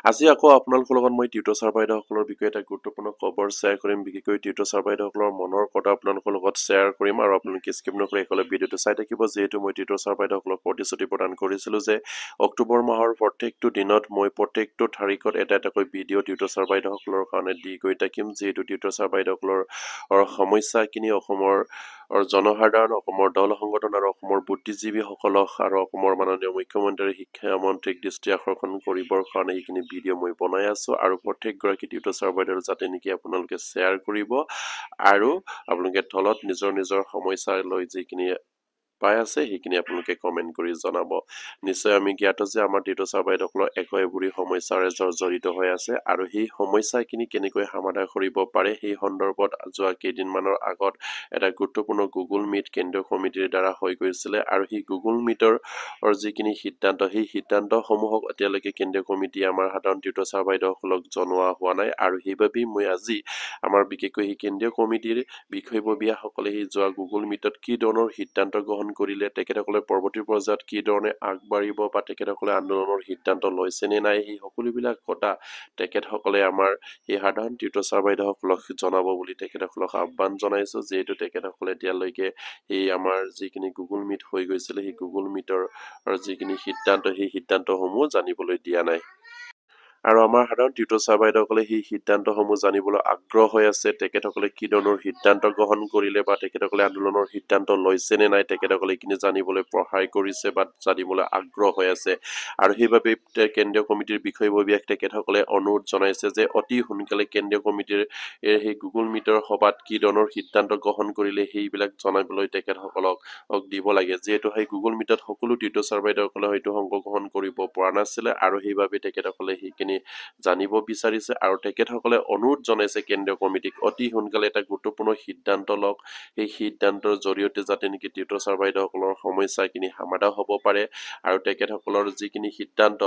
আজি আকৌ আপোনালোকৰ লগত মই টিউটৰ ছাৰ বাইদেউসকলৰ বিষয়ে এটা গুৰুত্বপূৰ্ণ খবৰ শ্বেয়াৰ কৰিম বিশেষকৈ টিউটৰ ছাৰ বাইদেউসকলৰ মনৰ কথা আপোনালোকৰ লগত শ্বেয়াৰ কৰিম আৰু আপোনালোকে স্কিপ নকৰি একেলগে ভিডিঅ'টো চাই থাকিব যিহেতু মই টিউটৰ ছাৰ বাইদেউসকলক প্ৰতিশ্ৰুতি প্ৰদান কৰিছিলো যে অক্টোবৰ মাহৰ প্ৰত্যেকটো দিনত মই প্ৰত্যেকটো তাৰিখত এটা এটাকৈ ভিডিঅ' টিউটৰ ছাৰ বাইদেউসকলৰ কাৰণে দি গৈ থাকিম যিহেতু টিউটৰ ছাৰ বাইদেউসকলৰ সমস্যাখিনি অসমৰ জনসাধাৰণ অসমৰ দল সংগঠন আৰু অসমৰ বুদ্ধিজীৱীসকলক আৰু অসমৰ মাননীয় মুখ্যমন্ত্ৰী শিক্ষামন্ত্ৰীক দৃষ্টি আকৰ্ষণ কৰিবৰ কাৰণে এইখিনি ভিডিঅ' মই বনাই আছো আৰু প্ৰত্যেকগৰাকী টিউটৰ ছাৰ বাইদেউ যাতে নেকি আপোনালোকে শ্বেয়াৰ কৰিব আৰু আপোনালোকে তলত নিজৰ সমস্যা লৈ যিখিনি পাই আছে সেইখিনি আপোনালোকে কমেন্ট কৰি জনাব নিশ্চয় আমি জ্ঞাত যে আমাৰ টিউটৰ ছাৰ বাইদেউসকলৰ একোএবোৰী সমস্যাৰে জড়িত হৈ আছে আৰু সেই সমস্যাখিনি কেনেকৈ সমাধান কৰিব পাৰে সেই সন্দৰ্ভত যোৱা কেইদিনমানৰ আগত এটা গুৰুত্বপূৰ্ণ গুগল মিট কেন্দ্ৰীয় কমিটিৰ দ্বাৰা হৈ গৈছিলে আৰু সেই গুগল মিটৰ যিখিনি সিদ্ধান্ত সেই সিদ্ধান্তসমূহক এতিয়ালৈকে কেন্দ্ৰীয় কমিটি আমাৰ সাধাৰণ টিউটৰ ছাৰ বাইদেউসকলক জনোৱা হোৱা নাই আৰু সেইবাবেই মই আজি আমাৰ বিশেষকৈ সেই কেন্দ্ৰীয় কমিটিৰ বিষয়ববীয়াসকলে সেই যোৱা গুগল মিটত কি ধৰণৰ সিদ্ধান্ত গ্ৰহণ কৰিলে তেখেতসকলে পৰৱৰ্তী পৰ্যায়ত কি ধৰণে আগবাঢ়িব বা তেখেতসকলে আন্দোলনৰ সিদ্ধান্ত লৈছে নে নাই সেই সকলোবিলাক কথা তেখেতসকলে আমাৰ সেই সাধাৰণ টিউটৰ ছাৰ বাইদেউসকলক জনাব বুলি তেখেতসকলক আহ্বান জনাইছো যিহেতু তেখেতসকলে এতিয়ালৈকে এই আমাৰ যিখিনি গুগল মিট হৈ গৈছিলে সেই গুগল মিটৰ যিখিনি সিদ্ধান্ত সেই সিদ্ধান্তসমূহ জানিবলৈ দিয়া নাই আৰু আমাৰ সাধাৰণ টিউটৰ ছাৰ বাইদেউসকলে সেই সিদ্ধান্তসমূহ জানিবলৈ আগ্ৰহ হৈ আছে তেখেতসকলে কি ধৰণৰ সিদ্ধান্ত গ্ৰহণ কৰিলে বা তেখেতসকলে আন্দোলনৰ সিদ্ধান্ত লৈছে নে নাই তেখেতসকলে এইখিনি জানিবলৈ সহায় কৰিছে বা জানিবলৈ আগ্ৰহ হৈ আছে আৰু সেইবাবে কেন্দ্ৰীয় কমিটিৰ বিষয়ববীয়াক তেখেতসকলে অনুৰোধ জনাইছে যে অতি সোনকালে কেন্দ্ৰীয় কমিটিৰ সেই গুগল মিটৰ সভাত কি ধৰণৰ সিদ্ধান্ত গ্ৰহণ কৰিলে সেইবিলাক জনাবলৈ তেখেতসকলক দিব লাগে যিহেতু সেই গুগল মিটত সকলো টিউটৰ ছাৰ বাইদেউসকলে হয়তো অংশগ্ৰহণ কৰিব পৰা নাছিলে আৰু সেইবাবে তেখেতসকলে সেইখিনি জানিব বিচাৰিছে আৰু তেখেতসকলে অনুৰোধ জনাইছে কেন্দ্ৰীয় কমিটিক অতি সোনকালে এটা গুৰুত্বপূৰ্ণ সিদ্ধান্ত লওক সেই সিদ্ধান্তৰ জৰিয়তে যাতে নেকি টিউটৰ ছাৰ বাইদেউসকলৰ সমস্যাখিনি সমাধান হ'ব পাৰে আৰু তেখেতসকলৰ যিখিনি সিদ্ধান্ত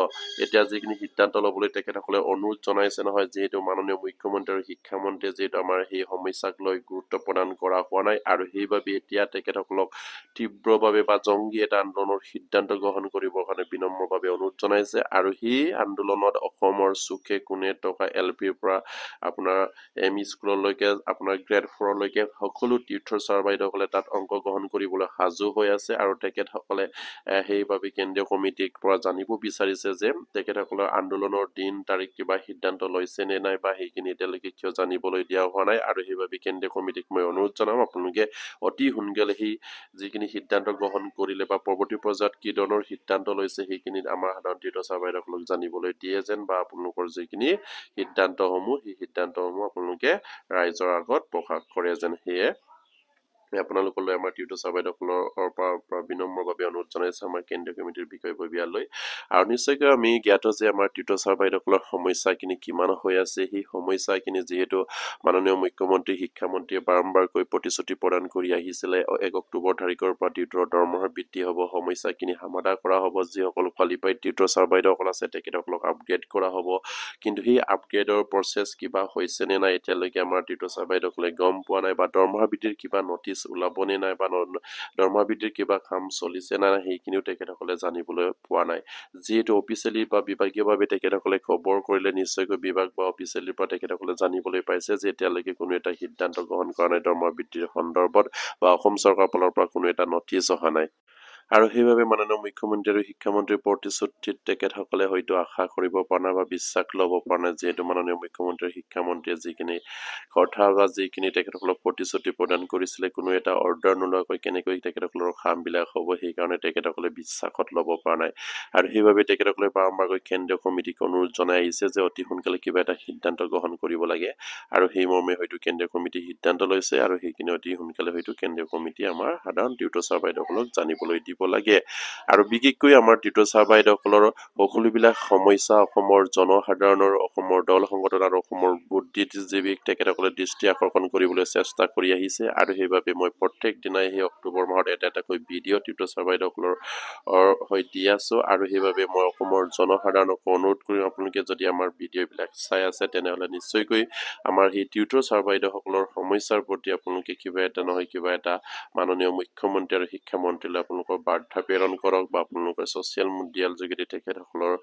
এতিয়া যিখিনি সিদ্ধান্ত ল'বলৈ তেখেতসকলে অনুৰোধ জনাইছে নহয় যিহেতু মাননীয় মুখ্যমন্ত্ৰী আৰু শিক্ষামন্ত্ৰীয়ে যিহেতু আমাৰ সেই সমস্যাক লৈ গুৰুত্ব প্ৰদান কৰা হোৱা নাই আৰু সেইবাবে এতিয়া তেখেতসকলক তীব্ৰভাৱে বা জংগী এটা আন্দোলনৰ সিদ্ধান্ত গ্ৰহণ কৰিবৰ কাৰণে বিনম্ৰভাৱে অনুৰোধ জনাইছে আৰু সেই আন্দোলনত অসমৰ চুকে কোণে থকা LPৰ পৰা আপোনাৰ ME স্কুললৈকে আপোনাৰ গ্ৰেড 4 লৈকে সকলো টিউটৰ ছাৰ বাইদেউসকলে তাত অংশগ্ৰহণ কৰিবলৈ সাজু হৈ আছে আৰু তেখেতসকলে সেইবাবে কেন্দ্ৰীয় কমিটিৰ পৰা জানিব বিচাৰিছে যে তেখেতসকলৰ আন্দোলনৰ দিন তাৰিখ কিবা সিদ্ধান্ত লৈছে নে নাই বা সেইখিনি এতিয়ালৈকে কিয় জানিবলৈ দিয়া হোৱা নাই আৰু সেইবাবে কেন্দ্ৰীয় কমিটিক মই অনুৰোধ জনাম আপোনালোকে অতি সোনকালে সেই যিখিনি সিদ্ধান্ত গ্ৰহণ কৰিলে বা পৰৱৰ্তী পৰ্যায়ত কি ধৰণৰ সিদ্ধান্ত লৈছে সেইখিনি আমাৰ সাধাৰণ টিউটৰ ছাৰ বাইদেউসকলক জানিবলৈ দিয়ে যেন বা আপোনালোকৰ যিখিনি সিদ্ধান্তসমূহ সেই সিদ্ধান্তসমূহ আপোনালোকে ৰাইজৰ আগত প্ৰকাশ কৰে যেন সেয়ে আপোনালোকলৈ আমাৰ টিউটৰ ছাৰ বাইদেউসকলৰ পৰা বিনম্ৰভাৱে অনুৰোধ জনাইছে আমাৰ কেন্দ্ৰীয় কমিটিৰ বিষয়ববীয়ালৈ আৰু নিশ্চয়কৈ আমি জ্ঞাত যে আমাৰ টিউটৰ ছাৰ বাইদেউসকলৰ সমস্যাখিনি কিমান হৈ আছে সেই সমস্যাখিনি যিহেতু মাননীয় মুখ্যমন্ত্ৰী শিক্ষামন্ত্ৰীয়ে বাৰম্বাৰকৈ প্ৰতিশ্ৰুতি প্ৰদান কৰি আহিছিলে 1 অক্টোবৰ তাৰিখৰ পৰা টিউটৰৰ দৰমহা বৃদ্ধি হ'ব সমস্যাখিনি সমাধান কৰা হ'ব যিসকল কোৱালিফাইড টিউটৰ ছাৰ বাইদেউসকল আছে তেখেতসকলক আপগ্ৰেড কৰা হ'ব কিন্তু সেই আপগ্ৰেডৰ প্ৰচেছ কিবা হৈছে নে নাই এতিয়ালৈকে আমাৰ টিউটৰ ছাৰ বাইদেউসকলে গম পোৱা নাই বা দৰমহা বৃদ্ধিৰ কিবা নটিচ ওলাবনে নাই বা দৰমহা বৃদ্ধিৰ কিবা কাম চলিছে নাই সেইখিনিও তেখেতসকলে জানিবলৈ পোৱা নাই যিহেতু অফিচিয়েলি বা বিভাগীয়ভাৱে তেখেতসকলে খবৰ কৰিলে নিশ্চয়কৈ বিভাগ বা অফিচিয়েলিৰ পৰা তেখেতসকলে জানিবলৈ পাইছে যে এতিয়ালৈকে কোনো এটা সিদ্ধান্ত গ্ৰহণ কৰা নাই দৰমহা বৃদ্ধিৰ সন্দৰ্ভত বা অসম চৰকাৰৰ ফালৰ পৰা কোনো এটা নটিচ অহা নাই আৰু সেইবাবে মাননীয় মুখ্যমন্ত্ৰী আৰু শিক্ষামন্ত্ৰীৰ প্ৰতিশ্ৰুতিত তেখেতসকলে হয়তো আশা কৰিব পৰা নাই বা বিশ্বাস ল'ব পৰা নাই যিহেতু মাননীয় মুখ্যমন্ত্ৰী শিক্ষামন্ত্ৰীয়ে যিখিনি কথা বা যিখিনি তেখেতসকলক প্ৰতিশ্ৰুতি প্ৰদান কৰিছিলে কোনো এটা অৰ্ডাৰ নোলোৱাকৈ কেনেকৈ তেখেতসকলৰ কামবিলাক হ'ব সেইকাৰণে তেখেতসকলে বিশ্বাসত ল'ব পৰা নাই আৰু সেইবাবে তেখেতসকলে বাৰম্বাৰকৈ কেন্দ্ৰীয় কমিটিক অনুৰোধ জনাই আহিছে যে অতি সোনকালে কিবা এটা সিদ্ধান্ত গ্ৰহণ কৰিব লাগে আৰু সেই মৰ্মে হয়তো কেন্দ্ৰীয় কমিটি সিদ্ধান্ত লৈছে আৰু সেইখিনি অতি সোনকালে হয়তো কেন্দ্ৰীয় কমিটি আমাৰ সাধাৰণ টিউটৰ ছাৰ বাইদেউসকলক জানিবলৈ দিব লাগে আৰু বিশেষকৈ আমাৰ টিউটৰ ছাৰ বাইদেউসকলৰ সকলোবিলাক সমস্যা অসমৰ জনসাধাৰণৰ অসমৰ দল সংগঠন আৰু অসমৰ বুদ্ধিজীৱীক তেখেতসকলে দৃষ্টি আকৰ্ষণ কৰিবলৈ চেষ্টা কৰি আহিছে আৰু সেইবাবে মই প্ৰত্যেক দিনাই সেই অক্টোবৰ মাহত এটা এটাকৈ ভিডিঅ' টিউটৰ ছাৰ বাইদেউসকলৰ হৈ দি আছো আৰু সেইবাবে মই অসমৰ জনসাধাৰণক অনুৰোধ কৰিম আপোনালোকে যদি আমাৰ ভিডিঅ'বিলাক চাই আছে তেনেহ'লে নিশ্চয়কৈ আমাৰ সেই টিউটৰ ছাৰ বাইদেউসকলৰ সমস্যাৰ প্ৰতি আপোনালোকে কিবা এটা নহয় কিবা এটা মাননীয় মুখ্যমন্ত্ৰী আৰু শিক্ষামন্ত্ৰীলৈ আপোনালোকৰ বাৰ্তা প্ৰেৰণ কৰক বা আপোনালোকে ছ'চিয়েল মিডিয়াৰ যোগেদি তেখেতসকলৰ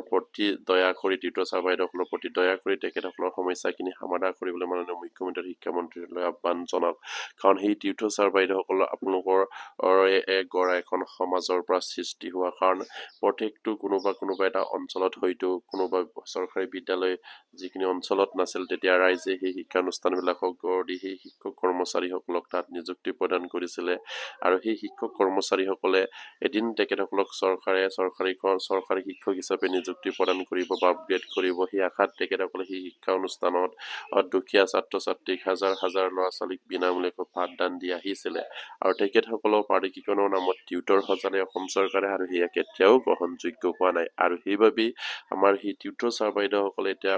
প্ৰতি দয়া কৰি টিউটৰ ছাৰ বাইদেউসকলৰ প্ৰতি দয়া কৰি তেখেতসকলৰ সমস্যাখিনি সমাধান কৰিবলৈ মাননীয় মুখ্যমন্ত্ৰী শিক্ষামন্ত্ৰীলৈ আহ্বান জনাওক কাৰণ সেই টিউটৰ ছাৰ বাইদেউসকল আপোনালোকৰ গড় এখন সমাজৰ পৰা সৃষ্টি হোৱা কাৰণ প্ৰত্যেকটো কোনোবা এটা অঞ্চলত হয়তো কোনোবা চৰকাৰী বিদ্যালয় যিখিনি অঞ্চলত নাছিল তেতিয়া ৰাইজে সেই শিক্ষানুষ্ঠানবিলাকক গঢ় দি সেই শিক্ষক কৰ্মচাৰীসকলক তাত নিযুক্তি প্ৰদান কৰিছিলে আৰু সেই শিক্ষক কৰ্মচাৰীসকলে এদিন তেখেতসকলক চৰকাৰী শিক্ষক হিচাপে নিযুক্তি প্ৰদান কৰিব বা আপগ্ৰেড কৰিব সেই আশাত তেখেতসকলে সেই শিক্ষা অনুষ্ঠানত দুখীয়া ছাত্ৰ ছাত্ৰীক হাজাৰ হাজাৰ ল'ৰা ছোৱালীক বিনামূলীয়াকৈ পাঠদান দি আহিছিলে আৰু তেখেতসকলৰ পাৰিকীকৰণৰ নামত টিউটৰ সজালে অসম চৰকাৰে আৰু সেয়া কেতিয়াও গ্ৰহণযোগ্য হোৱা নাই আৰু সেইবাবেই আমাৰ সেই টিউটৰ ছাৰ বাইদেউসকলে এতিয়া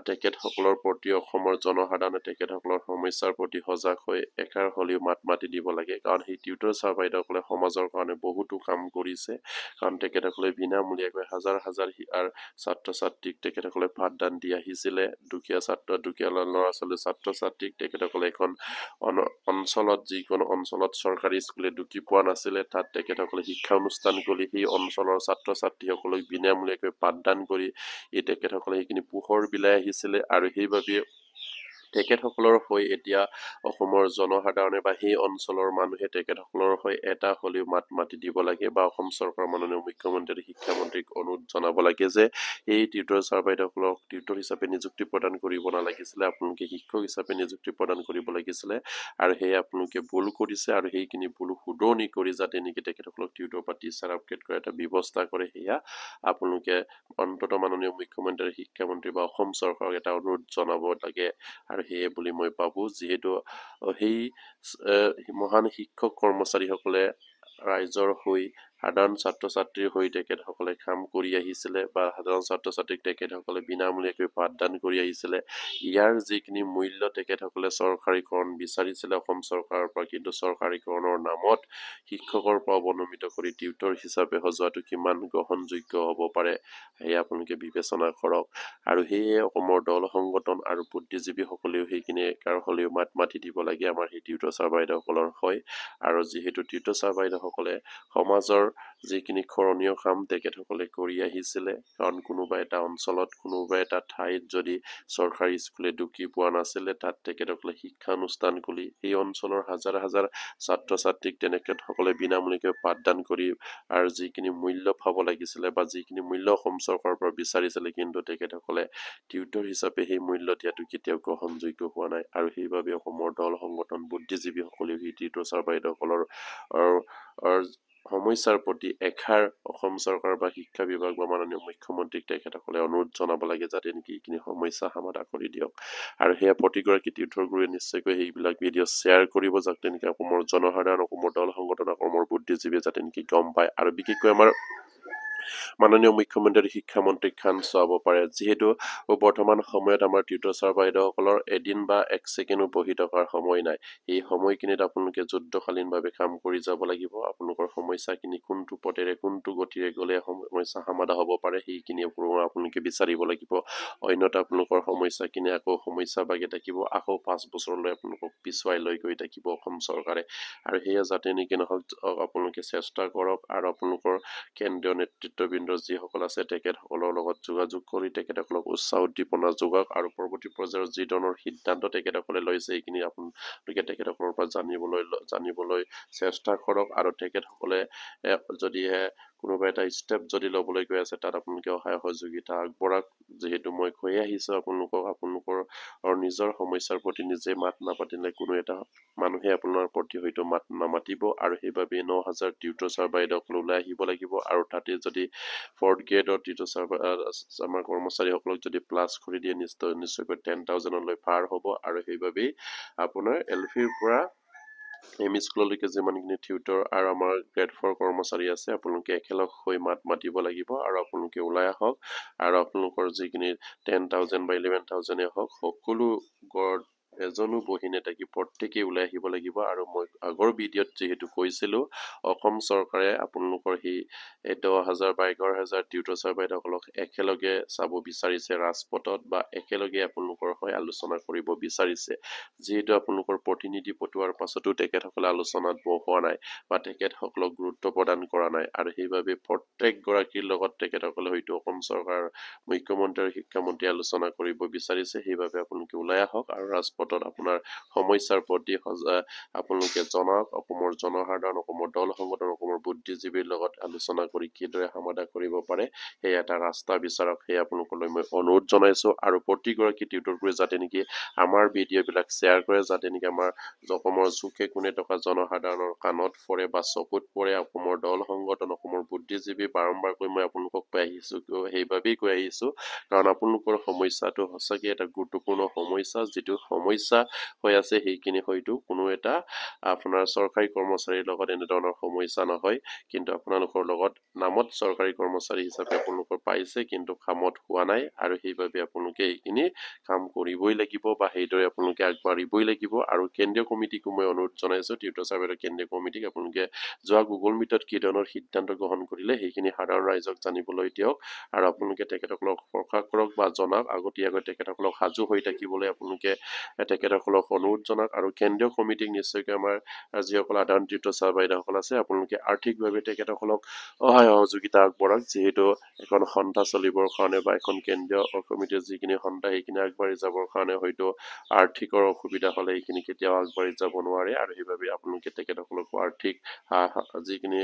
তেখেতসকলৰ প্ৰতি অসমৰ জনসাধাৰণে তেখেতসকলৰ সমস্যাৰ প্ৰতি সজাগ হৈ এষাৰ হ'লেও মাত মাতি দিব লাগে কাৰণ সেই টিউটৰ ছাৰ বাইদেউসকলে সমাজৰ কাৰণে বহুতো কাম কৰিছে কাৰণ তেখেতসকলে বিনামূলীয়াকৈ হাজাৰ হাজাৰ ছাত্ৰ ছাত্ৰীক তেখেতসকলে পাঠদান দি আহিছিলে দুখীয়া ল'ৰা ছোৱালী ছাত্ৰ ছাত্ৰীক তেখেতসকলে এখন অঞ্চলত যিকোনো অঞ্চলত চৰকাৰী স্কুলে ঢুকি পোৱা নাছিলে তাত তেখেতসকলে শিক্ষা অনুষ্ঠান কৰি সেই অঞ্চলৰ ছাত্ৰ ছাত্ৰীসকলক বিনামূলীয়াকৈ পাঠদান কৰি তেখেতসকলে সেইখিনি পোহৰ বিলাই আহিছিলে আৰু সেইবাবে তেখেতসকলৰ হৈ এতিয়া অসমৰ জনসাধাৰণে বা সেই অঞ্চলৰ মানুহে তেখেতসকলৰ হৈ এটা হ'লেও মাত মাতি দিব লাগে বা অসম চৰকাৰৰ মাননীয় মুখ্যমন্ত্ৰী শিক্ষামন্ত্ৰীক অনুৰোধ জনাব লাগে যে এই টিউটৰ ছাৰ বাইদেউসকলক টিউটৰ হিচাপে নিযুক্তি প্ৰদান কৰিব নালাগিছিলে আপোনালোকে শিক্ষক হিচাপে নিযুক্তি প্ৰদান কৰিব লাগিছিলে আৰু সেয়ে আপোনালোকে ভুল কৰিছে আৰু সেইখিনি ভুল শুধৰণি কৰি যাতে নেকি তেখেতসকলক টিউটৰ বা টিচাৰ আপগ্ৰেড কৰা এটা ব্যৱস্থা কৰে সেয়া আপোনালোকে অন্ততঃ মাননীয় মুখ্যমন্ত্ৰী শিক্ষামন্ত্ৰী বা অসম চৰকাৰক এটা অনুৰোধ জনাব লাগে আৰু সেয়ে বুলি মই ভাবো যিহেতু সেই মহান শিক্ষক কৰ্মচাৰীসকলে ৰাইজৰ হৈ সাধাৰণ ছাত্ৰ ছাত্ৰীৰ হৈ তেখেতসকলে কাম কৰি আহিছিলে বা সাধাৰণ ছাত্ৰ ছাত্ৰীক তেখেতসকলে বিনামূলীয়াকৈ পাঠদান কৰি আহিছিলে ইয়াৰ যিখিনি মূল্য তেখেতসকলে চৰকাৰীকৰণ বিচাৰিছিলে অসম চৰকাৰৰ পৰা কিন্তু চৰকাৰীকৰণৰ নামত শিক্ষকৰ পৰা অৱনমিত কৰি টিউটৰ হিচাপে সজোৱাটো কিমান গ্ৰহণযোগ্য হ'ব পাৰে সেয়া আপোনালোকে বিবেচনা কৰক আৰু সেয়ে অসমৰ দল সংগঠন আৰু বুদ্ধিজীৱীসকলেও সেইখিনি একাৰ হ'লেও মাত মাতি দিব লাগে আমাৰ সেই টিউটৰ ছাৰ বাইদেউসকলৰ হয় আৰু যিহেতু টিউটৰ ছাৰ বাইদেউসকলে সমাজৰ যিখিনি কৰণীয় কাম তেখেতসকলে কৰি আহিছিলে কাৰণ কোনোবা এটা অঞ্চলত কোনোবা এটা ঠাইত যদি চৰকাৰী স্কুলে ঢুকি পোৱা নাছিলে তাত তেখেতসকলে শিক্ষানুষ্ঠান খুলি সেই অঞ্চলৰ হাজাৰ হাজাৰ ছাত্ৰ ছাত্ৰীক তেখেতসকলে বিনামূলীয়াকৈ পাঠদান কৰি আৰু যিখিনি মূল্য পাব লাগিছিলে বা যিখিনি মূল্য অসম চৰকাৰৰ পৰা বিচাৰিছিলে কিন্তু তেখেতসকলে টিউটৰ হিচাপে সেই মূল্য দিয়াটো কেতিয়াও গ্ৰহণযোগ্য হোৱা নাই আৰু সেইবাবে অসমৰ দল সংগঠন বুদ্ধিজীৱীসকলেও সেই টিউটৰ ছাৰ বাইদেউসকলৰ সমস্যাৰ প্ৰতি এষাৰ অসম চৰকাৰ বা শিক্ষা বিভাগ বা মাননীয় মুখ্যমন্ত্ৰীক তেখেতসকলে অনুৰোধ জনাব লাগে যাতে নেকি এইখিনি সমস্যা সমাধান কৰি দিয়ক আৰু সেয়া প্ৰতিগৰাকী টিউটৰ গুৰুৱে নিশ্চয়কৈ সেইবিলাক ভিডিঅ' শ্বেয়াৰ কৰিব যাতে নেকি অসমৰ জনসাধাৰণ অসমৰ দল সংগঠন অসমৰ বুদ্ধিজীৱীয়ে যাতে নেকি গম পায় আৰু বিশেষকৈ আমাৰ মাননীয় মুখ্যমন্ত্ৰী শিক্ষামন্ত্ৰী খান চাব পাৰে যিহেতু বৰ্তমান সময়ত আমাৰ টিউটৰ ছাৰ বাইদেউসকলৰ এদিন বা এক ছেকেণ্ডো বহি থকাৰ সময় নাই এই সময়খিনিত আপোনালোকে যুদ্ধকালীনভাৱে কাম কৰি যাব লাগিব আপোনালোকৰ সমস্যাখিনি কোনটো পথেৰে কোনটো গতিৰে গ'লে সমস্যা সমাধান হ'ব পাৰে সেইখিনি আপোনালোকে বিচাৰিব লাগিব অন্যথা আপোনালোকৰ সমস্যাখিনি আকৌ সমস্যা বাগি থাকিব আকৌ 5 বছৰলৈ আপোনালোকক পিছুৱাই লৈ গৈ থাকিব অসম চৰকাৰে আৰু সেয়া যাতে নেকি নহওক আপোনালোকে চেষ্টা কৰক আৰু আপোনালোকৰ কেন্দ্ৰীয় নেতৃত্ববৃন্দৰ যিসকল আছে তেখেতসকলৰ লগত যোগাযোগ কৰি তেখেতসকলক উৎসাহ উদ্দীপনা যোগাওক আৰু পৰৱৰ্তী পৰ্যায়ৰ যি ধৰণৰ সিদ্ধান্ত তেখেতসকলে লৈছে এইখিনি আপোনালোকে তেখেতসকলৰ পৰা জানিবলৈ চেষ্টা কৰক আৰু তেখেতসকলে যদিহে কোনোবা এটা ষ্টেপ যদি ল'বলৈ গৈ আছে তাত আপোনালোকে সহায় সহযোগিতা আগবঢ়াওক যিহেতু মই কৈ আহিছো আপোনালোকৰ নিজৰ সমস্যাৰ প্ৰতি নিজে মাত নাপাতিলে কোনো এটা মানুহে আপোনাৰ প্ৰতি হয়তো মাত নামাতিব আৰু সেইবাবে 9000 টিউটৰ ছাৰ বাইদেউসকল ওলাই আহিব লাগিব আৰু তাতে যদি 4th গ্ৰেডৰ টিউটৰ ছাৰ আমাৰ কৰ্মচাৰীসকলক যদি প্লাছ কৰি দিয়ে নিশ্চয়কৈ 10,000লৈ পাৰ হ'ব আৰু সেইবাবে আপোনাৰ এলফিৰ পৰা এম স্কুললৈকে যিমানখিনি টিউটৰ আৰু আমাৰ গ্ৰেড 4 কৰ্মচাৰী আছে আপোনালোকে একেলগ হৈ মাত মাতিব লাগিব আৰু আপোনালোকে ওলাই আহক আৰু আপোনালোকৰ যিখিনি 10,000 বা 11,000 হওক সকলো এজনো বহি নেথাকি প্ৰত্যেকেই ওলাই আহিব লাগিব আৰু মই আগৰ ভিডিঅ'ত যেহেতু কৈছিলো অসম চৰকাৰে আপোনালোকৰ সেই 10,000 বা 11,000 টিউটৰ ছাৰ বাইদেউসকলক একেলগে চাব বিচাৰিছে ৰাজপথত বা একেলগে আপোনালোকৰ হৈ আলোচনা কৰিব বিচাৰিছে যেহেতু আপোনালোকৰ প্ৰতিনিধি পঠোৱাৰ পাছতো তেখেতসকলে আলোচনাত বহোৱা নাই বা তেখেতসকলক গুৰুত্ব প্ৰদান কৰা নাই আৰু সেইবাবে প্ৰত্যেক গৰাকীৰ লগত তেখেতসকলে হয়তো অসম চৰকাৰৰ মুখ্যমন্ত্ৰী আৰু শিক্ষামন্ত্ৰী আলোচনা কৰিব বিচাৰিছে সেইবাবে আপোনালোকে ওলাই আহক আৰু ৰাজপথত আপোনাৰ সমস্যাৰ প্ৰতি আপোনালোকে জনাওক অসমৰ জনসাধাৰণ অসমৰ দল সংগঠন অসমৰ বুদ্ধিজীৱীৰ লগত আলোচনা কৰি কিদৰে সমাধান কৰিব পাৰে সেই এটা ৰাস্তা বিচাৰক সেই আপোনালোকলৈ মই অনুৰোধ জনাইছো আৰু প্ৰতিগৰাকী টিউটৰ কৰি যাতে নেকি আমাৰ ভিডিঅ'বিলাক শ্বেয়াৰ কৰে যাতে নেকি আমাৰ অসমৰ চুকে কোণে থকা জনসাধাৰণৰ কাণত পৰে বা চকুত পৰে অসমৰ দল সংগঠন অসমৰ বুদ্ধিজীৱী বাৰম্বাৰকৈ মই আপোনালোকক কৈ আহিছো সেইবাবেই কৈ আহিছো কাৰণ আপোনালোকৰ সমস্যাটো সঁচাকৈ এটা গুৰুত্বপূৰ্ণ সমস্যা যিটো সমস্যা হৈ আছে সেইখিনি হয়তো কোনো এটা আপোনাৰ চৰকাৰী কৰ্মচাৰীৰ লগত এনেধৰণৰ সমস্যা নহয় কিন্তু আপোনালোকৰ লগত নামত চৰকাৰী কৰ্মচাৰী হিচাপে আপোনালোকৰ পাইছে কিন্তু কামত হোৱা নাই আৰু সেইবাবে আপোনালোকে এইখিনি কাম কৰিবই লাগিব বা সেইদৰে আপোনালোকে আগবাঢ়িবই লাগিব আৰু কেন্দ্ৰীয় কমিটিকো মই অনুৰোধ জনাইছো টিউটৰ ছাৰ বাইদেউৰ কেন্দ্ৰীয় কমিটিক আপোনালোকে যোৱা গুগল মিটত কি ধৰণৰ সিদ্ধান্ত গ্ৰহণ কৰিলে সেইখিনি সাধাৰণ ৰাইজক জানিবলৈ দিয়ক আৰু আপোনালোকে তেখেতসকলক প্ৰকাশ কৰক বা জনাওক আগতীয়াকৈ তেখেতসকলক সাজু হৈ থাকিবলৈ আপোনালোকে তেখেতসকলক অনুৰোধ জনাওক আৰু কেন্দ্ৰীয় কমিটিক নিশ্চয়কৈ আমাৰ যিসকল সাধাৰণ টিউটৰ ছাৰ বাইদেউসকল আছে আপোনালোকে আৰ্থিকভাৱে তেখেতসকলক সহায় সহযোগিতা আগবঢ়াওক যিহেতু এখন সন্থা চলিবৰ কাৰণে বা এখন কেন্দ্ৰীয় কমিটিৰ যিখিনি সন্থা সেইখিনি আগবাঢ়ি যাবৰ কাৰণে হয়তো আৰ্থিকৰ অসুবিধা হ'লে সেইখিনি কেতিয়াও আগবাঢ়ি যাব নোৱাৰে আৰু সেইবাবে আপোনালোকে তেখেতসকলক আৰ্থিক যিখিনি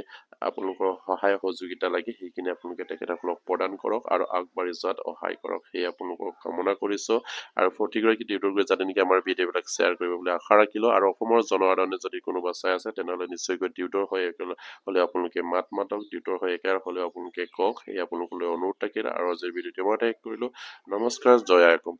আপোনালোকৰ সহায় সহযোগিতা লাগে সেইখিনি আপোনালোকে তেখেতসকলক প্ৰদান কৰক আৰু আগবাঢ়ি যোৱাত সহায় কৰক সেই আপোনালোকক কামনা কৰিছো আৰু প্ৰতিগৰাকী টিউটৰ গৈ যাতে নেকি আমাৰ ভিডিঅ'বিলাক শ্বেয়াৰ কৰিব বুলি আশা ৰাখিলো আৰু অসমৰ জনসাধাৰণে যদি কোনোবা চাই আছে তেনেহ'লে নিশ্চয়কৈ টিউটৰ হৈ হ'লে আপোনালোকে মাতক টিউটৰ হৈ একে হ'লেও আপোনালোকে কওক সেই আপোনালোকলৈ অনুৰোধ থাকিল আৰু আজিৰ ভিডিঅ'টো মই শেষ কৰিলো নমস্কাৰ জয় আইকম